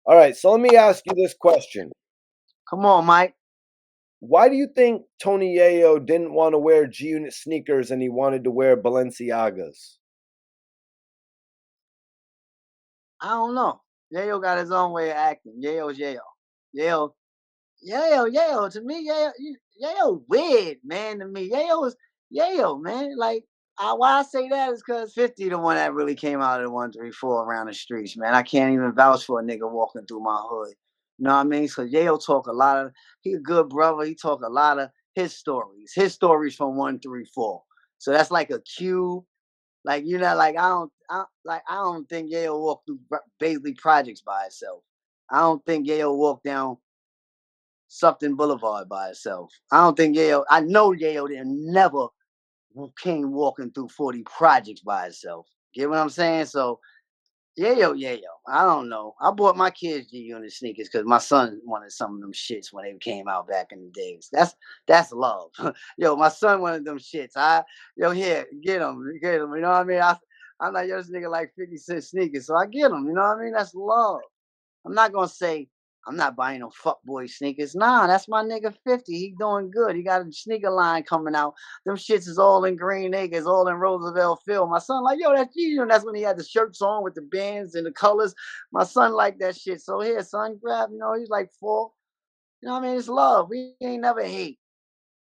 All right, so let me ask you this question. Come on, Mike. Why do you think Tony Yayo didn't want to wear G Unit sneakers and he wanted to wear Balenciagas? I don't know. Yayo got his own way of acting. Yayo's Yayo. Yayo, Yayo. To me, Yayo weird, man. To me, Yayo is Yayo, man. Like, why I say that is because 50 the one that really came out of the 134 around the streets, man. I can't even vouch for a nigga walking through my hood. You know what I mean? So Yayo talk a lot of. He a good brother. He talk a lot of his stories. His stories from 134. So that's like a cue. Like like I don't think Yayo walked through Baisley Projects by itself. I don't think Yayo walked down Sufton Boulevard by itself. I don't think Yayo. I know Yayo didn't never came walking through 40 Projects by itself. Get what I'm saying? So Yayo. I don't know. I bought my kids G Unit sneakers because my son wanted some of them shits when they came out back in the days. That's love. Yo, my son wanted them shits. Here, get them. You know what I mean? I'm like, yo, this nigga like 50 cent sneakers, so I get them. You know what I mean? That's love. I'm not gonna say I'm not buying no fuckboy sneakers. Nah, that's my nigga 50. He doing good. He got a sneaker line coming out. Them shits is all in Green Acres, all in Roosevelt Field. My son like, yo, that's you. And that's when he had the shirts on with the bands and the colors. My son like that shit. So here, son, grab, he's like 4. You know what I mean? It's love. We ain't never hate.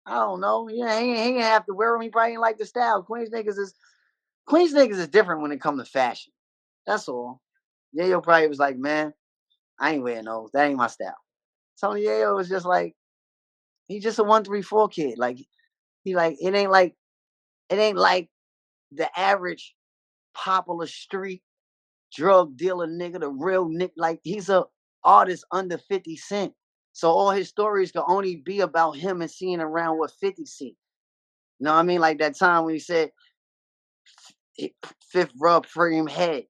I don't know. He ain't have to wear them. He probably ain't like the style. Queens niggas is different when it comes to fashion. That's all. Yayo probably was like, man, I ain't wearing those. That ain't my style. Tony Yayo is just like he's just a 134 kid. Like he like it ain't like the average popular street drug dealer nigga, the real nick. Like he's a artist under 50 Cent. So all his stories can only be about him and seeing around what 50 see. You know what I mean? Like that time when he said fifth rub Preem head.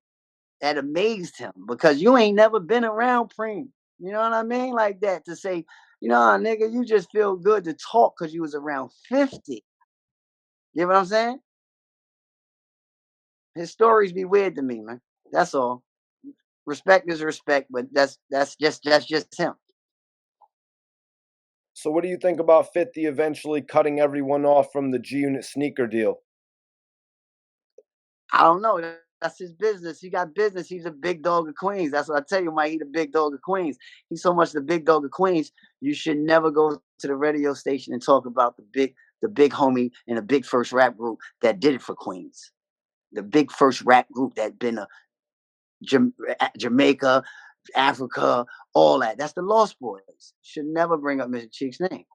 That amazed him because you ain't never been around Preem. You know what I mean? Like that to say, nigga, you just feel good to talk because you was around 50. You know what I'm saying? His stories be weird to me, man. That's all. Respect is respect, but that's just him. So what do you think about 50 eventually cutting everyone off from the G Unit sneaker deal? I don't know. That's his business. He got business. He's a big dog of Queens. That's what I tell you, Mike. He the big dog of Queens. He's so much the big dog of Queens. You should never go to the radio station and talk about the big homie in a big first rap group that did it for Queens. The big first rap group that been a Jamaica, Africa, all that. That's the Lost Boys. Should never bring up Mr. Cheek's name.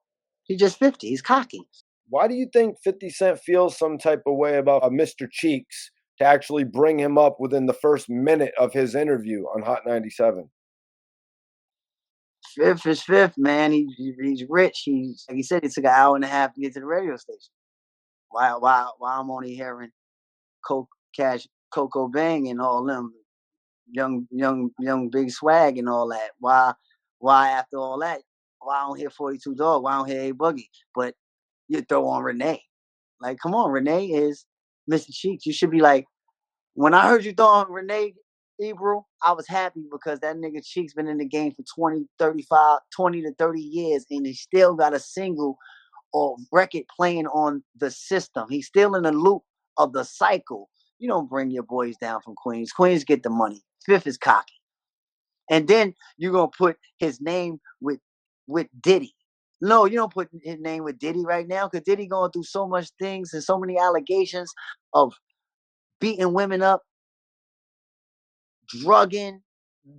He's just 50. He's cocky. Why do you think 50 Cent feels some type of way about Mr. Cheeks to actually bring him up within the first minute of his interview on Hot 97? Fifth is fifth, man. He's rich. He's like he said, it took an hour and a half to get to the radio station. Why I'm only hearing Coke Cash, Coco Bang and all them young Big Swag and all that. Why after all that? Why I don't hear 42 Dog? Why I don't hear A Boogie? But you throw on Renee. Like, come on, Renee is Mr. Cheeks. You should be like, when I heard you throw on Renee Ebro, I was happy because that nigga Cheeks been in the game for 20 to 30 years and he still got a single or record playing on the system. He's still in the loop of the cycle. You don't bring your boys down from Queens. Queens get the money. Fifth is cocky. And then you're gonna put his name with Diddy. No, you don't put his name with Diddy right now because Diddy going through so much things and so many allegations of beating women up, drugging,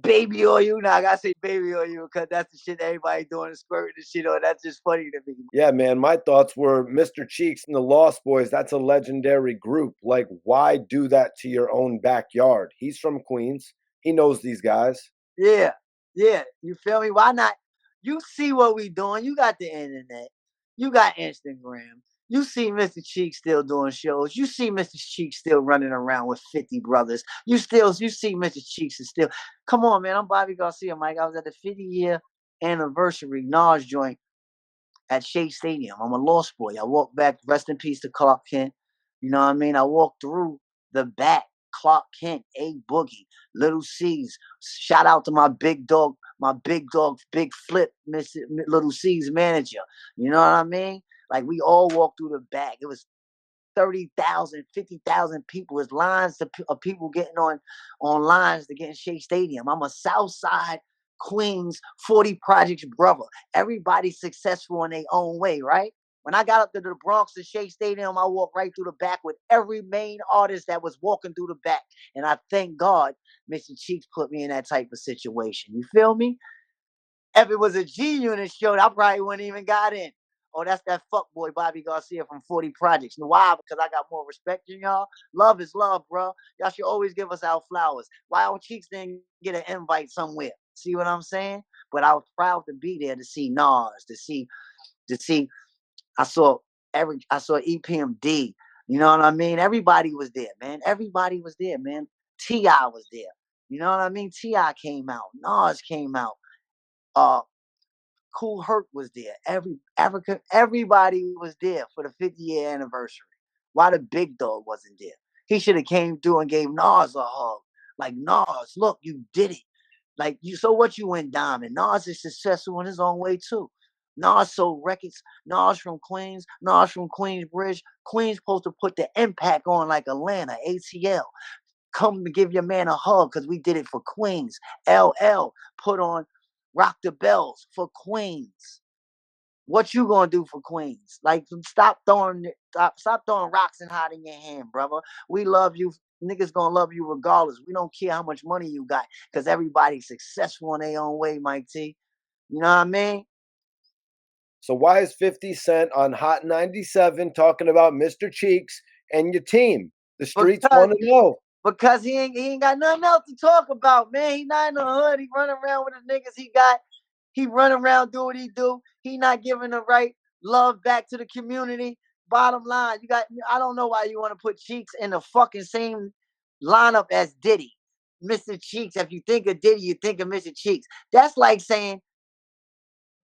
baby oil. Now I gotta say baby oil because that's the shit everybody doing and squirting the shit on. That's just funny to me. Yeah, man, my thoughts were Mr. Cheeks and the Lost Boys, that's a legendary group. Like, why do that to your own backyard? He's from Queens. He knows these guys. Yeah, yeah. You feel me? Why not? You see what we doing. You got the internet. You got Instagram. You see Mr. Cheek still doing shows. You see Mr. Cheek still running around with 50 brothers. You see Mr. Cheeks is still. Come on, man. I'm Bobby Garcia, Mike. I was at the 50-year anniversary Nas joint at Shea Stadium. I'm a Lost Boy. I walked back. Rest in peace to Clark Kent. You know what I mean? I walked through the back Clark Kent, A Boogie, Little C's. Shout out to my big dog, Big Flip, Little C's manager. You know what I mean? Like we all walked through the back. It was 30,000, 50,000 people. There's lines of people getting on lines to get in Shea Stadium. I'm a Southside Queens 40 Projects brother. Everybody's successful in their own way, right? When I got up to the Bronx to Shea Stadium, I walked right through the back with every main artist that was walking through the back. And I thank God Mr. Cheeks put me in that type of situation. You feel me? If it was a G Unit show, I probably wouldn't even got in. Oh, that's that fuck boy Bobby Garcia from 40 Projects. You know why? Because I got more respect than y'all. Love is love, bro. Y'all should always give us our flowers. Why our Cheeks didn't get an invite somewhere? See what I'm saying? But I was proud to be there to see Nas, to see. I saw EPMD. You know what I mean? Everybody was there, man. Everybody was there, man. T.I. was there. You know what I mean? T.I. came out. Nas came out. Uh, Cool Herc was there. Everybody was there for the 50-year anniversary. Why the big dog wasn't there? He should have came through and gave Nas a hug. Like, Nas, look, you did it. Like, so what, you went diamond. Nas is successful in his own way too. Nas sold records. Nas from Queens. Nas from Queensbridge. Queens supposed to put the impact on like Atlanta, ATL. Come to give your man a hug because we did it for Queens. LL put on Rock the Bells for Queens. What you gonna do for Queens? Like, stop throwing rocks and hiding your hand, brother. We love you. Niggas gonna love you regardless. We don't care how much money you got because everybody's successful in their own way, Mike T. You know what I mean? So why is 50 Cent on Hot 97 talking about Mr. Cheeks and your team? The streets Because want to know. because he ain't got nothing else to talk about, man. He not in the hood. He running around with the niggas he got. He run around, do what he do. He not giving the right love back to the community. Bottom line, I don't know why you want to put Cheeks in the fucking same lineup as Diddy. Mr. Cheeks, if you think of Diddy, you think of Mr. Cheeks. That's like saying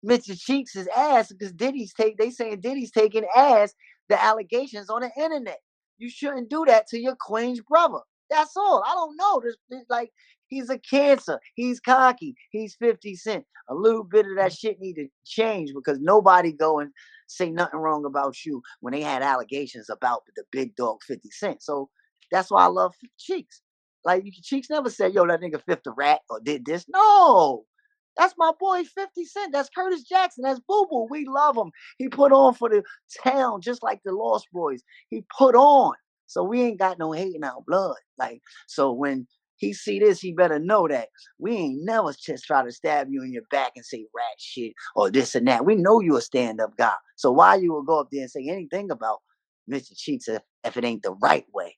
Mr. Cheeks' ass because they saying Diddy's taking ass the allegations on the internet. You shouldn't do that to your Queen's brother. That's all. I don't know. This like he's a cancer. He's cocky. He's 50 Cent. A little bit of that shit need to change because nobody go and say nothing wrong about you when they had allegations about the big dog 50 Cent. So that's why I love Cheeks. Like Cheeks never said, yo, that nigga fifth the rat or did this. No. That's my boy 50 Cent. That's Curtis Jackson. That's Boo Boo. We love him. He put on for the town just like the Lost Boys. He put on. So we ain't got no hate in our blood. Like, so when he see this, he better know that we ain't never just try to stab you in your back and say rat shit or this and that. We know you a stand-up guy. So why you will go up there and say anything about Mr. Cheeks if it ain't the right way?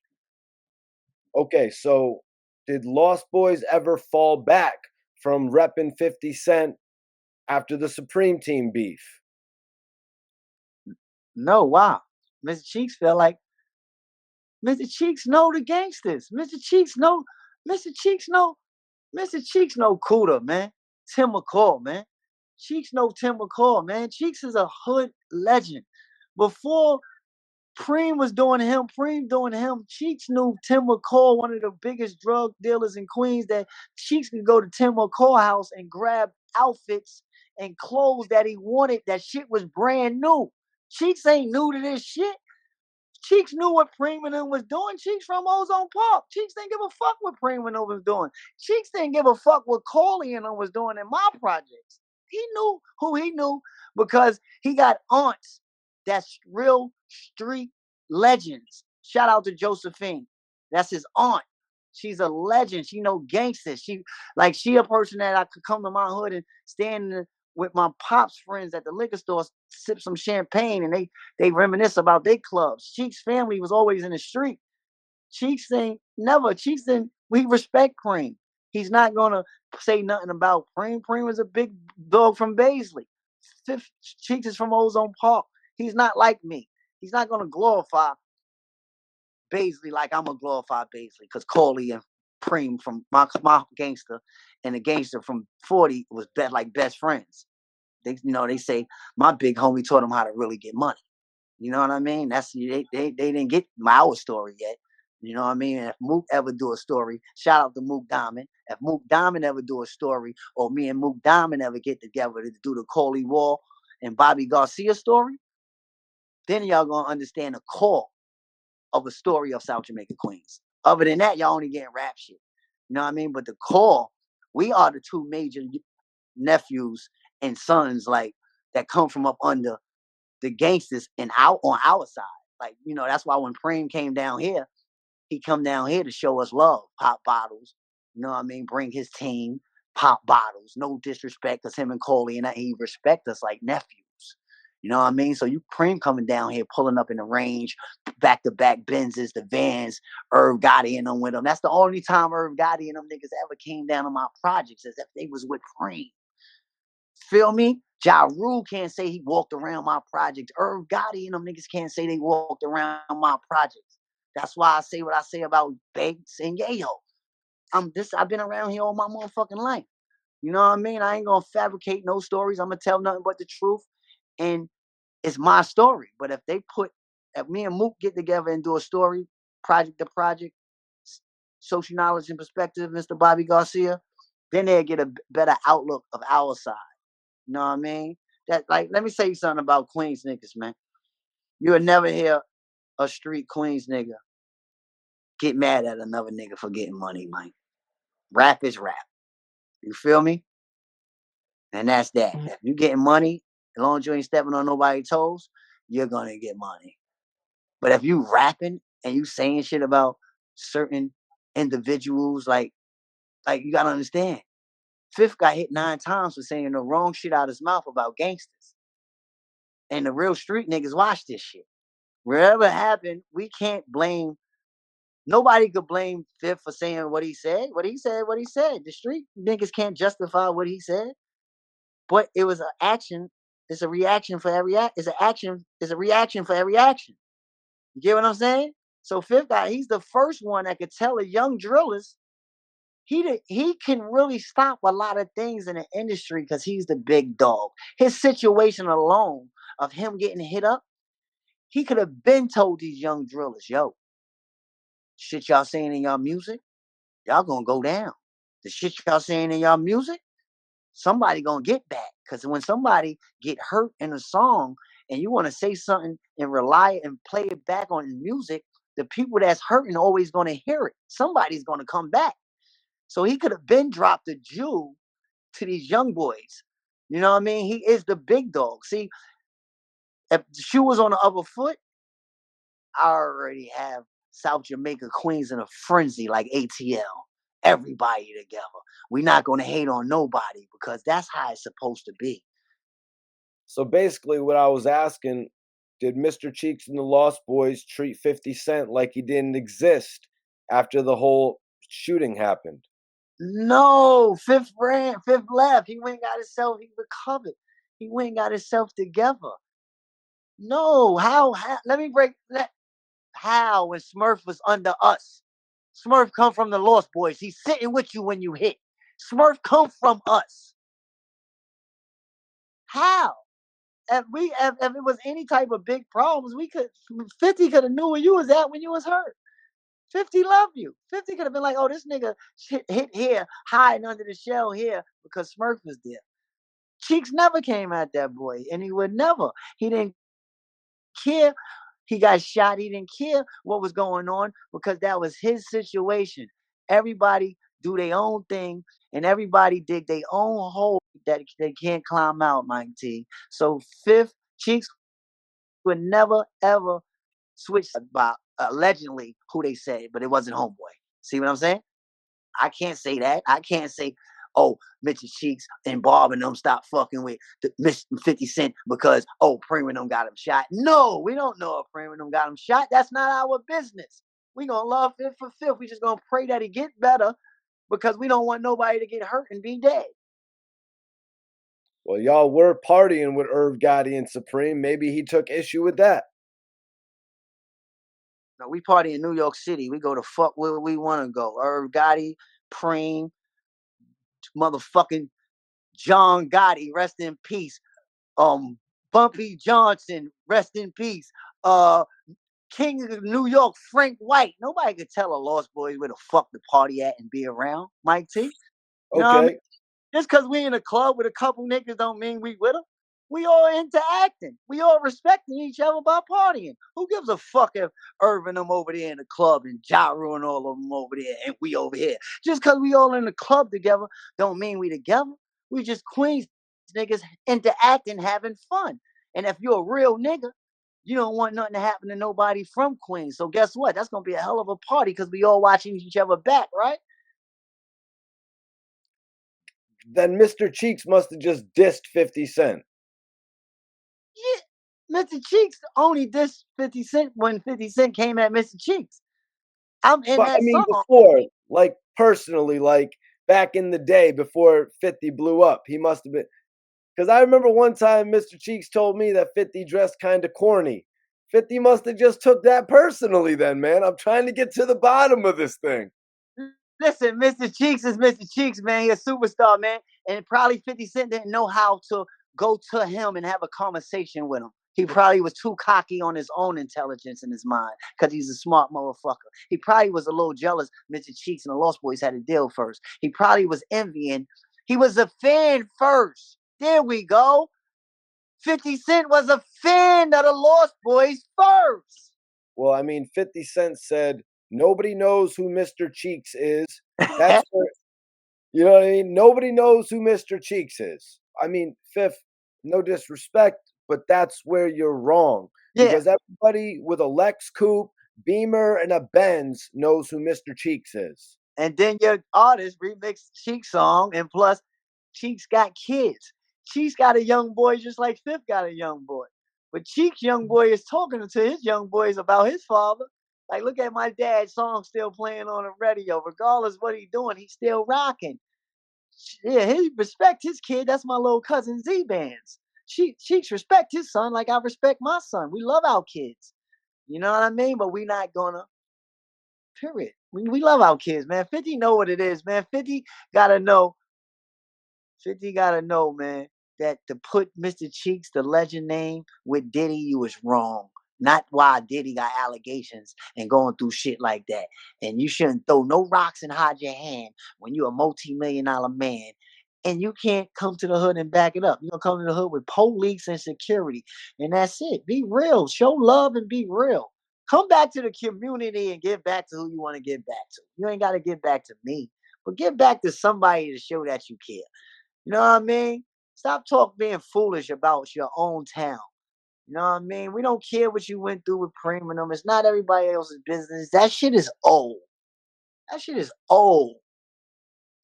Okay, so did Lost Boys ever fall back from repping 50 Cent after the Supreme Team beef? No, wow. Mr. Cheeks felt like Mr. Cheeks know the gangsters. Mr. Cheeks know, Mr. Cheeks know Cuda, man. Tim McCall, man. Cheeks know Tim McCall, man. Cheeks is a hood legend. Before Preem doing him, Cheeks knew Tim McCall, one of the biggest drug dealers in Queens, that Cheeks could go to Tim McCall house and grab outfits and clothes that he wanted. That shit was brand new. Cheeks ain't new to this shit. Cheeks knew what Preem was doing. Cheeks from Ozone Park. Cheeks didn't give a fuck what Preem was doing. Cheeks didn't give a fuck what Coley and them was doing in my projects. He knew who he knew because he got aunts that's real street legends. Shout out to Josephine. That's his aunt. She's a legend. She know gangsters. She a person that I could come to my hood and stand with my pops friends at the liquor store, sip some champagne, and they reminisce about their clubs. Cheeks' family was always in the street. Cheeks ain't never. Cheeks didn't. We respect Preem. He's not gonna say nothing about Preem. Preem was a big dog from Baisley. Cheeks is from Ozone Park. He's not like me. He's not gonna glorify Baisley like I'm gonna glorify Baisley because Coley and Preem from my gangster and the gangster from 40 was like best friends. They say my big homie taught him how to really get money. You know what I mean? They didn't get my story yet. You know what I mean? And if Mook ever do a story, shout out to Mook Diamond. If Mook Diamond ever do a story, or me and Mook Diamond ever get together to do the Coley Wall and Bobby Garcia story, then y'all gonna understand the core of a story of South Jamaica Queens. Other than that, y'all only getting rap shit. You know what I mean? But the core, we are the two major nephews and sons like that come from up under the gangsters and out on our side. Like, you know, that's why when Preem came down here, he come down here to show us love, pop bottles. You know what I mean? Bring his team, pop bottles. No disrespect, cause him and Coley and he respect us like nephews. You know what I mean? So you Preem coming down here, pulling up in the range, back to back Benzes, the Vans, Irv Gotti and them with them. That's the only time Irv Gotti and them niggas ever came down on my projects, as if they was with Preem. Feel me? Ja Rule can't say he walked around my projects. Irv Gotti and them niggas can't say they walked around my projects. That's why I say what I say about Banks and Yayo. I've been around here all my motherfucking life. You know what I mean? I ain't gonna fabricate no stories. I'm gonna tell nothing but the truth. And it's my story. But if me and Mook get together and do a story, project to project, social knowledge and perspective, Mr. Bobby Garcia, then they'll get a better outlook of our side. You know what I mean? That like, let me say you something about Queens niggas, man. You would never hear a street Queens nigga get mad at another nigga for getting money, man. Rap is rap. You feel me? And that's that. If you getting money, as long as you ain't stepping on nobody's toes, you're gonna get money. But if you rapping and you saying shit about certain individuals, like you gotta understand, Fifth got hit 9 times for saying the wrong shit out his mouth about gangsters. And the real street niggas watch this shit. Wherever it happened, we can't blame. Nobody could blame Fifth for saying what he said. What he said, what he said. The street niggas can't justify what he said. But it was an action. It's a reaction for every act. It's an action. It's a reaction for every action. You get what I'm saying? So Fifth guy, he's the first one that could tell the young drillers he can really stop a lot of things in the industry because he's the big dog. His situation alone of him getting hit up, he could have been told these young drillers, yo, shit y'all saying in y'all music, y'all gonna go down. The shit y'all saying in y'all music, somebody gonna get back. Cause when somebody get hurt in a song and you want to say something and rely and play it back on music, the people that's hurting always gonna hear it. Somebody's gonna come back. So he could have been dropped a jewel to these young boys. You know what I mean? He is the big dog. See, if the shoe was on the other foot, I already have South Jamaica Queens in a frenzy like ATL. Everybody together. We're not gonna hate on nobody because that's how it's supposed to be. So basically, what I was asking, did Mr. Cheeks and the Lost Boys treat 50 Cent like he didn't exist after the whole shooting happened? No, Fifth left. He went and got himself, he recovered. He went and got himself together. No, how let me break that. How when Smurf was under us? Smurf come from the Lost Boys. He's sitting with you when you hit. Smurf come from us. How? If it was any type of big problems, we could 50 could have knew where you was at when you was hurt. 50 loved you. 50 could have been like, oh, this nigga hit here, hiding under the shell here because Smurf was there. Cheeks never came at that boy, and he would never. He didn't care. He got shot. He didn't care what was going on because that was his situation. Everybody do their own thing, and everybody dig their own hole that they can't climb out, Mike T. So Fifth Cheeks would never ever switch about allegedly who they said, but it wasn't Homeboy. See what I'm saying? I can't say that. I can't say, oh, Mitchell Cheeks and Bob and them stop fucking with the 50 Cent because, oh, Preem and them got him shot. No, we don't know if Preem and them got him shot. That's not our business. We gonna love Fifth for Fifth. We just gonna pray that he get better because we don't want nobody to get hurt and be dead. Well, y'all were partying with Irv Gotti and Supreme. Maybe he took issue with that. No, we party in New York City. We go to fuck where we want to go. Irv Gotti, Preem, motherfucking John Gotti, rest in peace. um Bumpy Johnson, rest in peace. Uh King of New York, Frank White. Nobody could tell a Lost Boys where the fuck to party at and be around. Mike T. You know what I mean? Okay. Just because we in a club with a couple niggas don't mean we with them. We all into acting. We all respecting each other by partying. Who gives a fuck if Irvin them over there in the club and Ja Rule and all of them over there and we over here? Just because we all in the club together don't mean we together. We just Queens niggas into acting, having fun. And if you're a real nigga, you don't want nothing to happen to nobody from Queens. So guess what? That's gonna be a hell of a party because we all watching each other back, right? Then Mr. Cheeks must have just dissed 50 Cent. Yeah, Mr. Cheeks only dissed 50 Cent when 50 Cent came at Mr. Cheeks. I'm in But I that mean song. before, like personally, like back in the day before 50 blew up, he must have been, because I remember one time Mr. Cheeks told me that 50 dressed kind of corny. 50 must have just took that personally then, man. I'm trying to get to the bottom of this thing. Listen, Mr. Cheeks is Mr. Cheeks, man. He a superstar, man. And probably 50 Cent didn't know how to go to him and have a conversation with him. He probably was too cocky on his own intelligence in his mind because he's a smart motherfucker. He probably was a little jealous Mr. Cheeks and the Lost Boys had a deal first. He probably was envying. He was a fan first. There we go. 50 Cent was a fan of the Lost Boys first. Well, I mean, 50 Cent said, nobody knows who Mr. Cheeks is. That's where, you know what I mean? Nobody knows who Mr. Cheeks is. I mean, Fifth, no disrespect, but that's where you're wrong Yeah. because everybody with a Lex Coupe, Beamer, and a Benz knows who Mr. Cheeks is. And then your artist remixed Cheeks song, and plus Cheeks got kids. Cheeks got a young boy just like Fifth got a young boy. But Cheeks' young boy is talking to his young boys about his father. Like, look at my dad's song still playing on the radio. Regardless what he doing, he's still rocking. Yeah, he respect his kid. That's my little cousin Z Bands. Cheeks respect his son like I respect my son. We love our kids. You know what I mean? But we not gonna. Period. We love our kids, man. 50 know what it is, man. 50 gotta know 50 gotta know, man, that to put Mr. Cheeks, the legend name, with Diddy, you was wrong. Not why Diddy got allegations and going through shit like that. And you shouldn't throw no rocks and hide your hand when you're a multi-million-dollar man. And you can't come to the hood and back it up. You're gonna come to the hood with police and security. And that's it. Be real. Show love and be real. Come back to the community and give back to who you want to give back to. You ain't got to give back to me, but give back to somebody to show that you care. You know what I mean? Stop being foolish about your own town. You know what I mean? We don't care what you went through with Preem and them. It's not everybody else's business. That shit is old. That shit is old.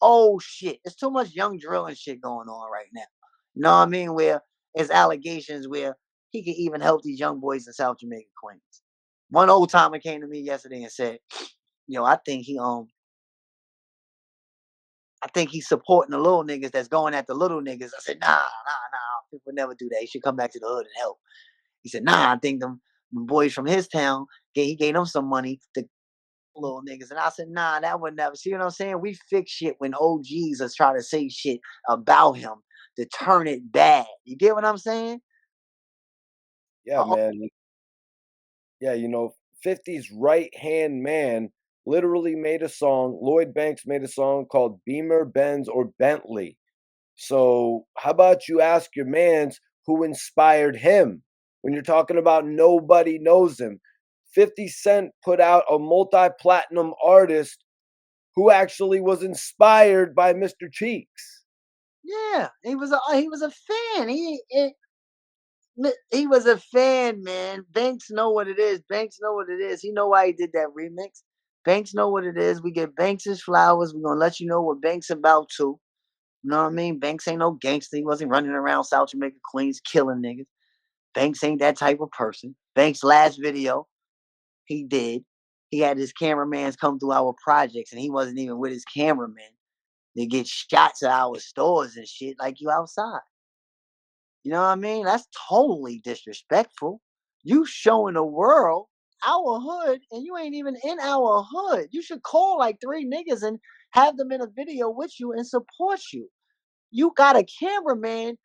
Old shit. There's too much young drilling shit going on right now. You know what I mean? Where there's allegations where he could even help these young boys in South Jamaica, Queens. One old timer came to me yesterday and said, "Yo, I think he's supporting the little niggas that's going at the little niggas." I said, nah. People never do that. He should come back to the hood and help. He said, nah, I think them boys from his town, he gave them some money to little niggas. And I said, nah, that would never. See what I'm saying? We fix shit when OGs are trying to say shit about him to turn it bad. You get what I'm saying? Yeah, Uh, man. Yeah, 50's right hand man literally made a song. Lloyd Banks made a song called Beamer, Benz, or Bentley. So, how about you ask your mans who inspired him when you're talking about nobody knows him? 50 Cent put out a multi platinum artist who actually was inspired by Mr. Cheeks. yeah, he was a fan. He was a fan, man. Banks know what it is. Banks know what it is. He know why he did that remix. Banks know what it is. We get Banks his flowers. We're gonna let you know what Banks about too. You know what I mean? Banks ain't no gangster. He wasn't running around South Jamaica, Queens, killing niggas. Banks ain't that type of person. Banks' last video, he did. He had his cameramans come through our projects, and he wasn't even with his cameraman. They get shots of our stores and shit like you outside. You know what I mean? That's totally disrespectful. You showing the world our hood and you ain't even in our hood. You should call like three niggas and have them in a video with you and support you. You got a cameraman.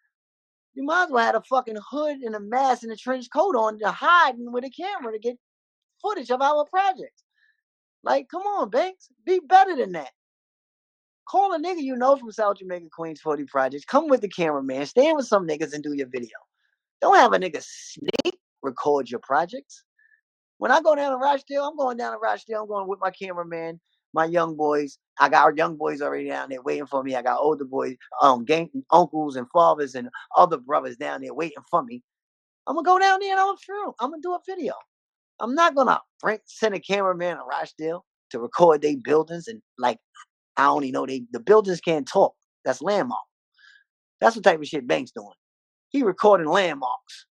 You might as well have a fucking hood and a mask and a trench coat on to hiding with a camera to get footage of our projects. Like, come on, Banks, be better than that. Call a nigga you know from South Jamaica, Queens 40 projects. Come with the cameraman. Stand with some niggas and do your video. Don't have a nigga sneak record your projects. When I go down to Rochdale, I'm going down to Rochdale. I'm going with my cameraman, my young boys. I got our young boys already down there waiting for me. I got older boys, uncles and fathers and other brothers down there waiting for me. I'm gonna go down there and I'm gonna do a video. I'm not gonna send a cameraman to Rochdale to record their buildings and like I only know the buildings can't talk. That's landmark. That's what type of shit Banks doing. He recording landmarks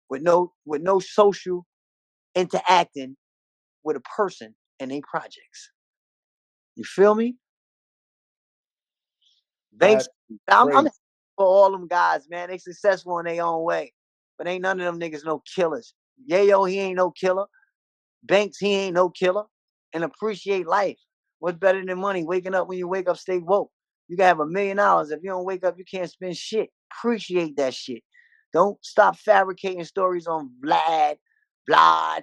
with no social interacting with a person and their projects. You feel me? Banks, That's I'm crazy. for all them guys, man. They successful in their own way. But ain't none of them niggas no killers. Yayo, he ain't no killer. Banks, he ain't no killer. And appreciate life. What's better than money? Waking up when you wake up, stay woke. You can have $1 million. If you don't wake up, you can't spend shit. Appreciate that shit. Don't stop fabricating stories on Vlad, that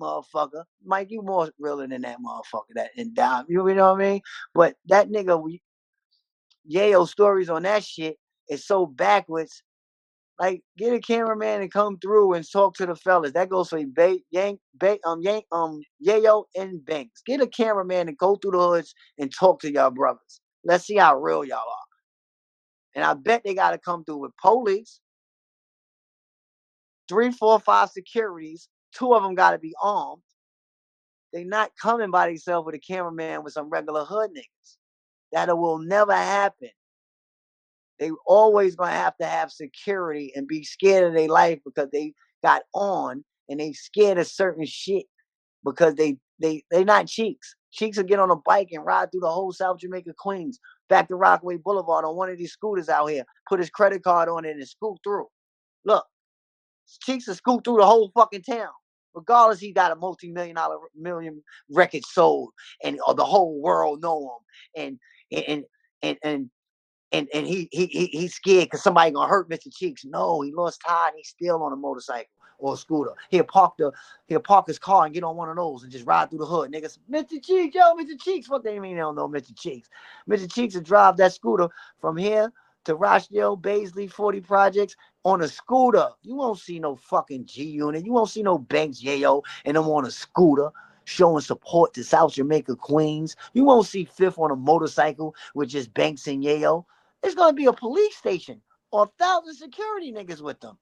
motherfucker. Mike, you more realer than that motherfucker. That and down. You know what I mean? But that nigga, Yayo stories on that shit is so backwards. Like, get a cameraman and come through and talk to the fellas. That goes for Yayo and Banks. Get a cameraman and go through the hoods and talk to y'all brothers. Let's see how real y'all are. And I bet they got to come through with police, 3, 4, 5 securities. 2 of them got to be armed. They not coming by themselves with a cameraman with some regular hood niggas. That will never happen. They always gonna have to have security and be scared of their life because they got on and they scared of certain shit because they not cheeks. Cheeks will get on a bike and ride through the whole South Jamaica, Queens, back to Rockaway Boulevard on one of these scooters out here, put his credit card on it and scoot through. Look, Cheeks will scoot through the whole fucking town. Regardless, he got a multi-million record sold or the whole world know him. And he's scared because somebody gonna hurt Mr. Cheeks. No, he lost time. He's still on a motorcycle or a scooter. He'll park his car and get on one of those and just ride through the hood. Niggas, Mr. Cheeks, yo, Mr. Cheeks. What they mean they don't know Mr. Cheeks? Mr. Cheeks will drive that scooter from here to Rochdale, Baisley, 40 projects on a scooter. You won't see no fucking G Unit. You won't see no Banks, Yayo, and them on a scooter showing support to South Jamaica, Queens. You won't see Fifth on a motorcycle with just Banks and Yayo. There's going to be a police station or 1,000 security niggas with them.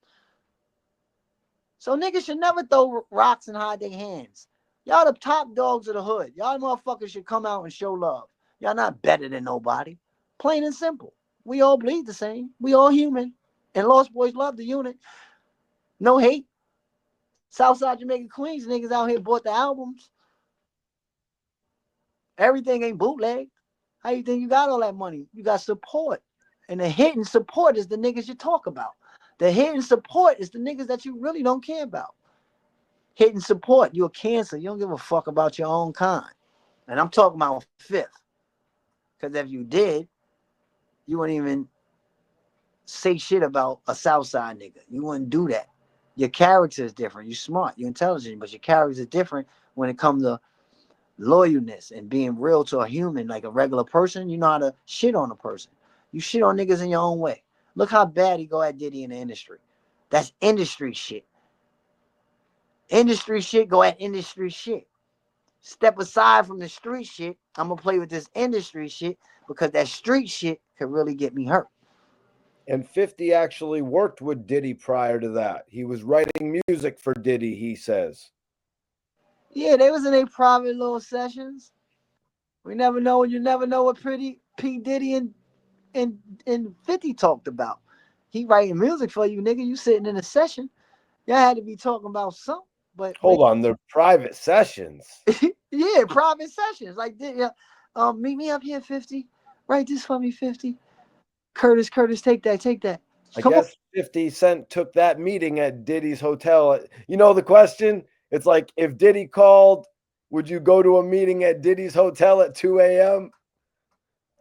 So niggas should never throw rocks and hide their hands. Y'all the top dogs of the hood. Y'all motherfuckers should come out and show love. Y'all not better than nobody. Plain and simple. We all bleed the same. We all human. And Lost Boys love the unit. No hate. Southside Jamaica Queens niggas out here bought the albums. Everything ain't bootleg. How you think you got all that money? You got support. And the hidden support is the niggas you talk about. The hidden support is the niggas that you really don't care about. Hidden support, you're a cancer. You don't give a fuck about your own kind. And I'm talking about Fifth. Because if you did, you wouldn't even say shit about a Southside nigga. You wouldn't do that. Your character is different. You're smart. You're intelligent. But your character is different when it comes to loyalness and being real to a human like a regular person. You know how to shit on a person. You shit on niggas in your own way. Look how bad he go at Diddy in the industry. That's industry shit. Industry shit go at industry shit. Step aside from the street shit. I'm gonna play with this industry shit because that street shit could really get me hurt. And 50 actually worked with Diddy prior to that. He was writing music for Diddy, he says. Yeah, they was in their private little sessions. We never know. You never know what pretty P Diddy and 50 talked about. He writing music for you, nigga. You sitting in a session. Y'all had to be talking about something. But Hold on, they're private sessions. yeah, private sessions. Like, meet me up here, 50. Write this for me, 50. Curtis, take that. I Come on. guess 50 Cent took that meeting at Diddy's hotel. You know the question? It's like if Diddy called, would you go to a meeting at Diddy's hotel at 2 a.m.?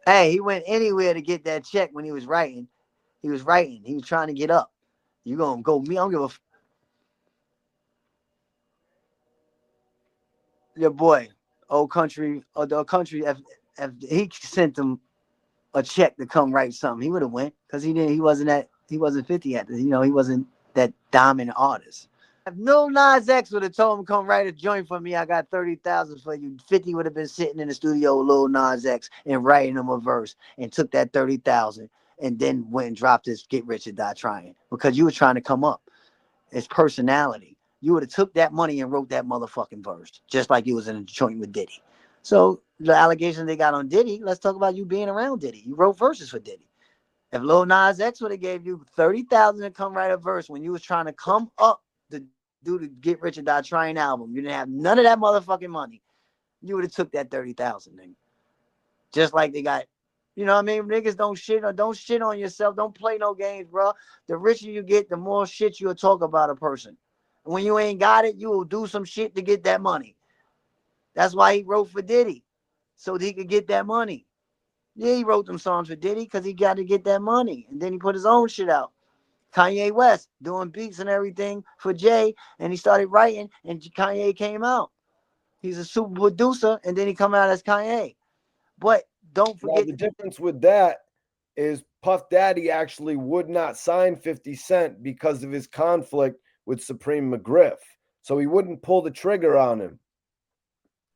Hey, he went anywhere to get that check when he was writing. He was writing. He was trying to get up. You gonna go me? I don't give a your boy, old country, or the country, if he sent him a check to come write something, he would have went because he didn't. He wasn't 50 yet. You know, he wasn't that dominant artist. If Lil Nas X would have told him come write a joint for me, I got 30,000 for you. 50 would have been sitting in the studio with Lil Nas X and writing him a verse and took that 30,000 and then went and dropped his Get Rich or Die Trying because you were trying to come up. It's personality. You would have took that money and wrote that motherfucking verse, just like you was in a joint with Diddy. So the allegations they got on Diddy, let's talk about you being around Diddy. You wrote verses for Diddy. If Lil Nas X would have gave you 30,000 to come write a verse when you was trying to come up to do the Get Rich or Die Trying album, you didn't have none of that motherfucking money. You would have took that 30,000, nigga. Just like they got, you know what I mean? Niggas don't shit on yourself. Don't play no games, bro. The richer you get, the more shit you'll talk about a person. And when you ain't got it, you will do some shit to get that money. That's why he wrote for Diddy, so that he could get that money. Yeah, he wrote them songs for Diddy because he got to get that money. And then he put his own shit out. Kanye West doing beats and everything for Jay, and he started writing, and Kanye came out. He's a super producer, and then he come out as Kanye. But don't Now forget the difference with that is Puff Daddy actually would not sign 50 Cent because of his conflict with Supreme McGriff. So he wouldn't pull the trigger on him.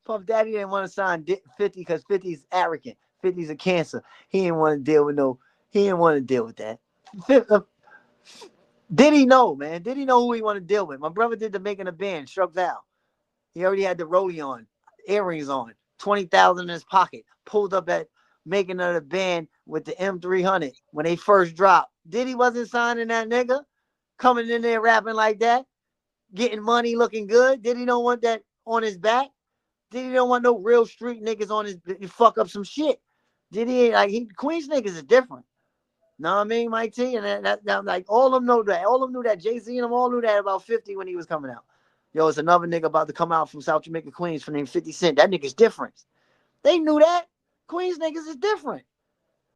Puff Daddy didn't want to sign 50 because 50 is arrogant. 50 is a cancer. He didn't want to deal with no. He didn't want to deal with that. Did he know, man? Did he know who he wanted to deal with? My brother did the making a band, Struck Val. He already had the rollie on, earrings on, 20,000 in his pocket. Pulled up at making of the band with the M300 when they first dropped. Diddy wasn't signing that nigga, coming in there rapping like that, getting money, looking good. Did he don't want that on his back? Did he don't want no real street niggas on his fuck up some shit? Did he like Queens niggas is different? Know what I mean, Mike T? And that like all of them know that. All of them knew that. Jay-Z and them all knew that about 50 when he was coming out. Yo, it's another nigga about to come out from South Jamaica, Queens, for named 50 Cent. That nigga's different. They knew that. Queens niggas is different.